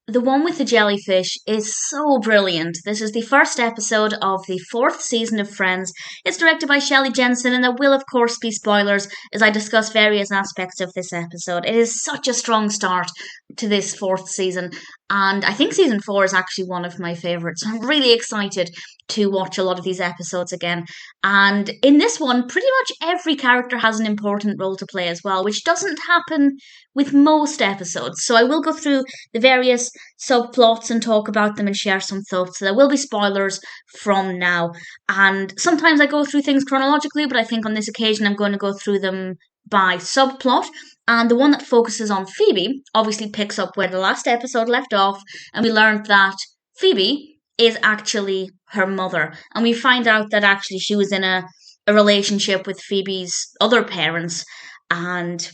The one with the jellyfish is so brilliant. This is the first episode of the fourth season of Friends. It's directed by Shelley, Jensen, and there will, of course, be spoilers as I discuss various aspects of this episode. It is such a strong start to this fourth season, and I think season 4 is actually one of my favourites. I'm really excited to watch a lot of these episodes again. And in this one, pretty much every character has an important role to play as well, which doesn't happen with most episodes. So I will go through the various subplots and talk about them and share some thoughts. So there will be spoilers from now. And sometimes I go through things chronologically, but I think on this occasion I'm going to go through them by subplot. And the one that focuses on Phoebe obviously picks up where the last episode left off, and we learned that Phoebe is actually her mother. And we find out that actually she was in a relationship with Phoebe's other parents. And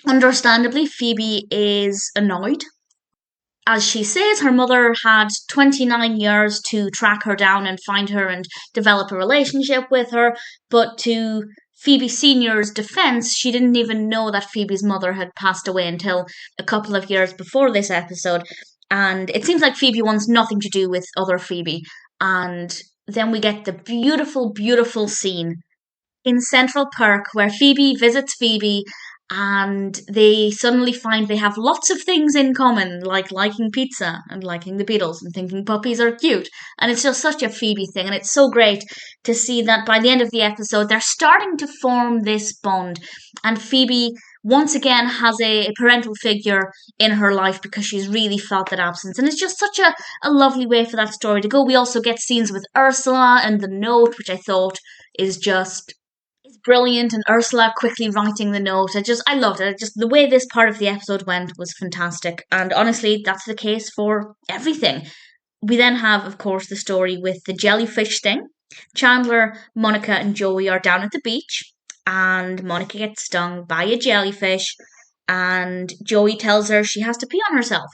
understandably, Phoebe is annoyed. As she says, her mother had 29 years to track her down and find her and develop a relationship with her. But to Phoebe Sr.'s defense, she didn't even know that Phoebe's mother had passed away until a couple of years before this episode. And it seems like Phoebe wants nothing to do with other Phoebe. And then we get the beautiful, beautiful scene in Central Park where Phoebe visits Phoebe and they suddenly find they have lots of things in common, like liking pizza and liking the Beatles and thinking puppies are cute. And it's just such a Phoebe thing. And it's so great to see that by the end of the episode, they're starting to form this bond. And Phoebe once again has a parental figure in her life because she's really felt that absence. And it's just such a lovely way for that story to go. We also get scenes with Ursula and the note, which I thought is brilliant, and Ursula quickly writing the note. I loved it. Just the way this part of the episode went was fantastic. And honestly, that's the case for everything. We then have, of course, the story with the jellyfish thing. Chandler, Monica, and Joey are down at the beach, and Monica gets stung by a jellyfish, and Joey tells her she has to pee on herself.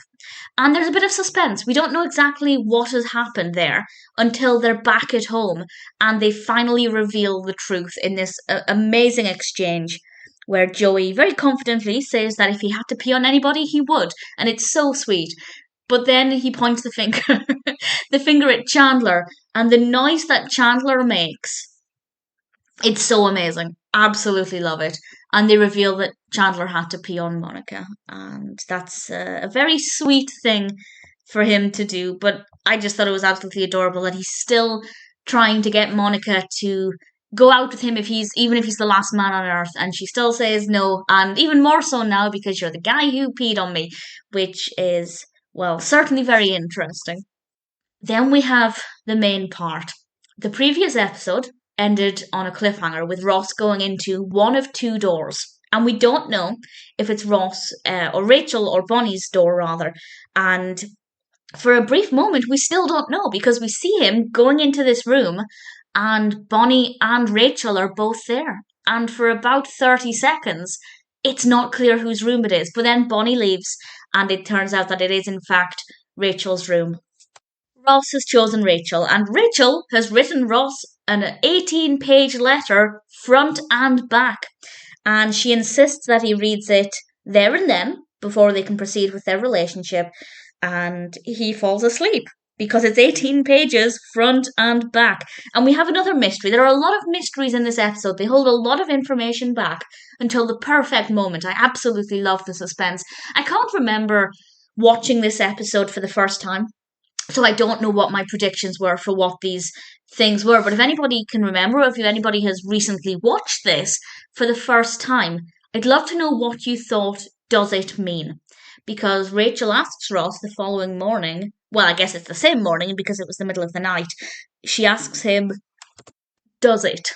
And there's a bit of suspense. We don't know exactly what has happened there until they're back at home and they finally reveal the truth in this amazing exchange where Joey very confidently says that if he had to pee on anybody, he would. And it's so sweet. But then he points the finger at Chandler, and the noise that Chandler makes, it's so amazing. Absolutely love it. And they reveal that Chandler had to pee on Monica. And that's a very sweet thing for him to do. But I just thought it was absolutely adorable that he's still trying to get Monica to go out with him even if he's the last man on earth. And she still says no. And even more so now because you're the guy who peed on me. Which is, well, certainly very interesting. Then we have the main part. The previous episode ended on a cliffhanger with Ross going into one of two doors. And we don't know if it's Ross or Rachel or Bonnie's door, rather. And for a brief moment, we still don't know because we see him going into this room and Bonnie and Rachel are both there. And for about 30 seconds, it's not clear whose room it is. But then Bonnie leaves and it turns out that it is, in fact, Rachel's room. Ross has chosen Rachel, and Rachel has written Ross an 18-page letter, front and back, and she insists that he reads it there and then, before they can proceed with their relationship, and he falls asleep, because it's 18 pages, front and back. And we have another mystery. There are a lot of mysteries in this episode. They hold a lot of information back until the perfect moment. I absolutely love the suspense. I can't remember watching this episode for the first time, so I don't know what my predictions were for what these things were. But if anybody can remember, or if anybody has recently watched this for the first time, I'd love to know what you thought does it mean. Because Rachel asks Ross the following morning, well, I guess it's the same morning because it was the middle of the night, she asks him, does it?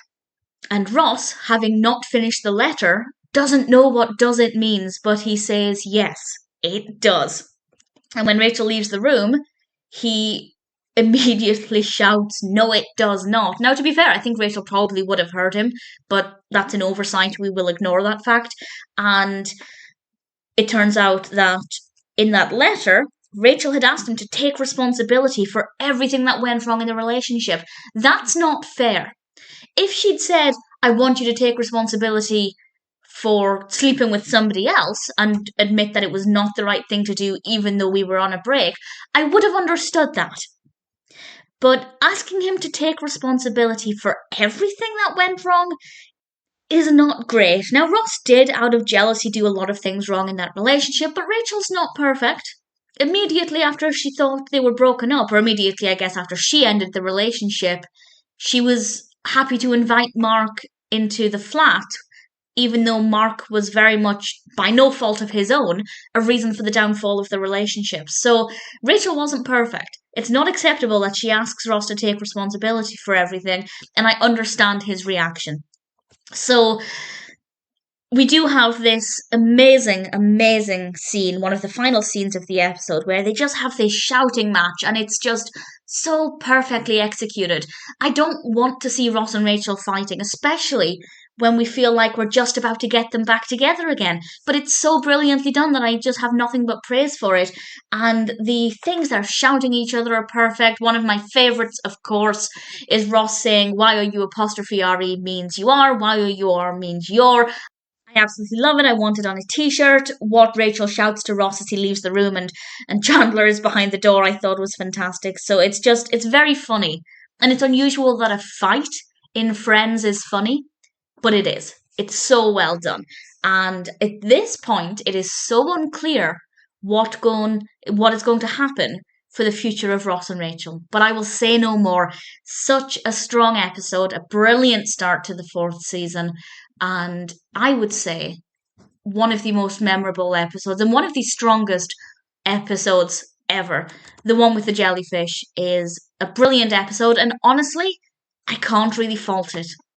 And Ross, having not finished the letter, doesn't know what does it means, but he says, yes, it does. And when Rachel leaves the room, he immediately shouts, no, it does not. Now, to be fair, I think Rachel probably would have heard him, but that's an oversight. We will ignore that fact. And it turns out that in that letter, Rachel had asked him to take responsibility for everything that went wrong in the relationship. That's not fair. If she'd said, I want you to take responsibility for sleeping with somebody else and admit that it was not the right thing to do, even though we were on a break, I would have understood that. But asking him to take responsibility for everything that went wrong is not great. Now, Ross did, out of jealousy, do a lot of things wrong in that relationship, but Rachel's not perfect. Immediately after she thought they were broken up, or immediately, I guess, after she ended the relationship, she was happy to invite Mark into the flat, even though Mark was very much, by no fault of his own, a reason for the downfall of the relationship. So Rachel wasn't perfect. It's not acceptable that she asks Ross to take responsibility for everything, and I understand his reaction. So we do have this amazing, amazing scene, one of the final scenes of the episode, where they just have this shouting match, and it's just so perfectly executed. I don't want to see Ross and Rachel fighting, especially when we feel like we're just about to get them back together again. But it's so brilliantly done that I just have nothing but praise for it. And the things they're shouting at each other are perfect. One of my favourites, of course, is Ross saying, "Why are you apostrophe R-E means you are, why are you are means you're." I absolutely love it. I want it on a t-shirt. What Rachel shouts to Ross as he leaves the room and Chandler is behind the door, I thought was fantastic. So it's very funny. And it's unusual that a fight in Friends is funny, but it is. It's so well done. And at this point, it is so unclear what is going to happen for the future of Ross and Rachel. But I will say no more. Such a strong episode, a brilliant start to the 4th season. And I would say one of the most memorable episodes and one of the strongest episodes ever. The one with the jellyfish is a brilliant episode, and honestly, I can't really fault it.